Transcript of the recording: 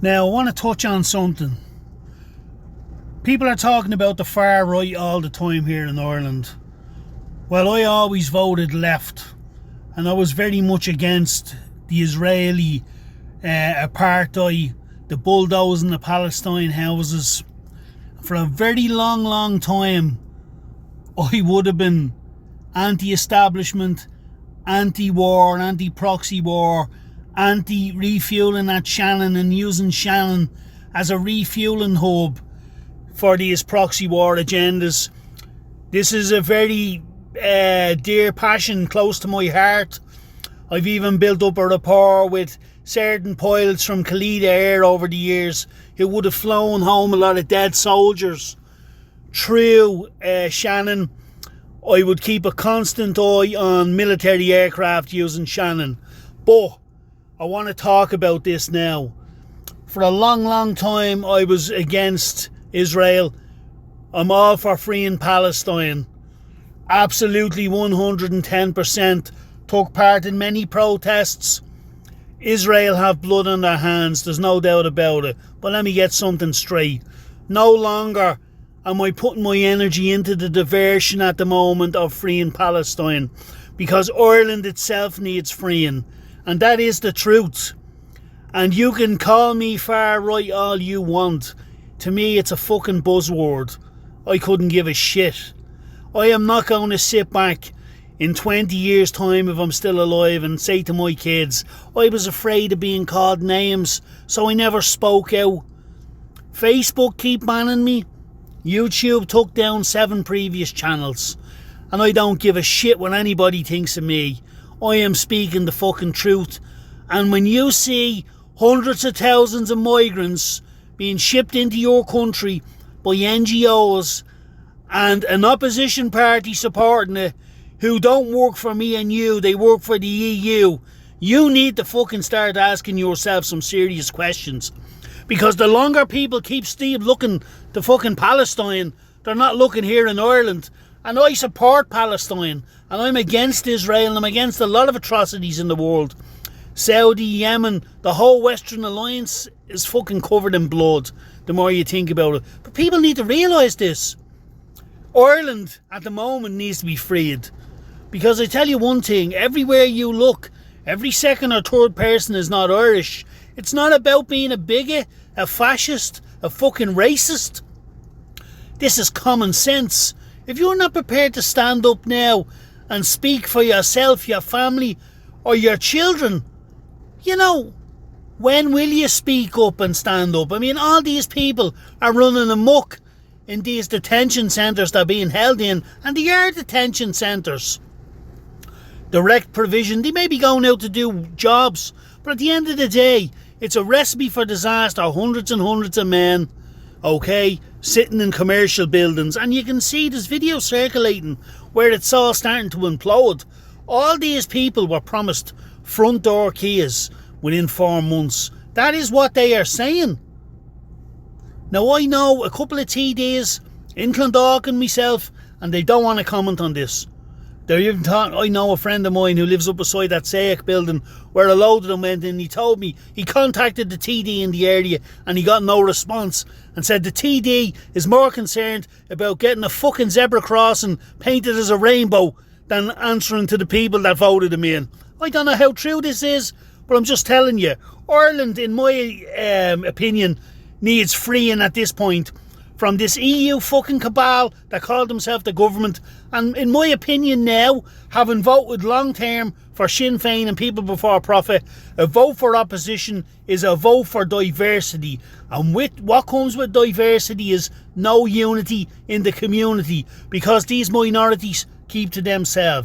Now, I want to touch on something. People are talking about the far right all the time here in Ireland. Well, I always voted left, and I was very much against the Israeli apartheid, the bulldozing the Palestine houses. For a very long time, I would have been anti-establishment, anti-war, anti-proxy war, anti-refuelling at Shannon and using Shannon as a refuelling hub for these proxy war agendas. This is a very dear passion close to my heart. I've even built up a rapport with certain pilots from Khalida Air over the years who would have flown home a lot of dead soldiers. Through Shannon, I would keep a constant eye on military aircraft using Shannon. But I want to talk about this now. For a long time I was against Israel. I'm all for freeing Palestine. Absolutely 110%. Took part in many protests. Israel have blood on their hands, there's no doubt about it. But let me get something straight. No longer am I putting my energy into the diversion at the moment of freeing Palestine, because Ireland itself needs freeing, and that is the truth. And you can call me far right all you want. To me, it's a fucking buzzword. I couldn't give a shit. I am not going to sit back in 20 years' time, if I'm still alive, and say to my kids, I was afraid of being called names, so I never spoke out. Facebook keep banning me. YouTube took down 7 previous channels. And I don't give a shit what anybody thinks of me. I am speaking the fucking truth. And when you see hundreds of thousands of migrants being shipped into your country by NGOs and an opposition party supporting it, who don't work for me and you, they work for the EU, you need to fucking start asking yourself some serious questions. Because the longer people keep looking to fucking Palestine, they're not looking here in Ireland. And I support Palestine, and I'm against Israel, and I'm against a lot of atrocities in the world. Saudi, Yemen, the whole Western Alliance is fucking covered in blood, the more you think about it. But people need to realise this. Ireland, at the moment, needs to be freed. Because I tell you one thing, everywhere you look, every second or third person is not Irish. It's not about being a bigot, a fascist, a fucking racist. This is common sense. If you're not prepared to stand up now and speak for yourself, your family, or your children, when will you speak up and stand up? I mean, all these people are running amok in these detention centres they're being held in, and they are detention centres. Direct provision, they may be going out to do jobs, but at the end of the day, it's a recipe for disaster. Hundreds and hundreds of men, sitting in commercial buildings, and you can see there's video circulating where it's all starting to implode. All these people were promised front door keys within 4 months. That is what they are saying. Now, I know a couple of TDs in Clondalk and myself, and they don't want to comment on this. They're even talking. I know a friend of mine who lives up beside that SAIC building where a load of them went in. He told me he contacted the TD in the area and he got no response, and said the TD is more concerned about getting a fucking zebra crossing painted as a rainbow than answering to the people that voted him in. I don't know how true this is, but I'm just telling you, Ireland, in my opinion, needs freeing at this point from this EU fucking cabal that called themselves the government. And in my opinion now, having voted long term for Sinn Féin and People Before Profit, a vote for opposition is a vote for diversity. And with what comes with diversity is no unity in the community, because these minorities keep to themselves.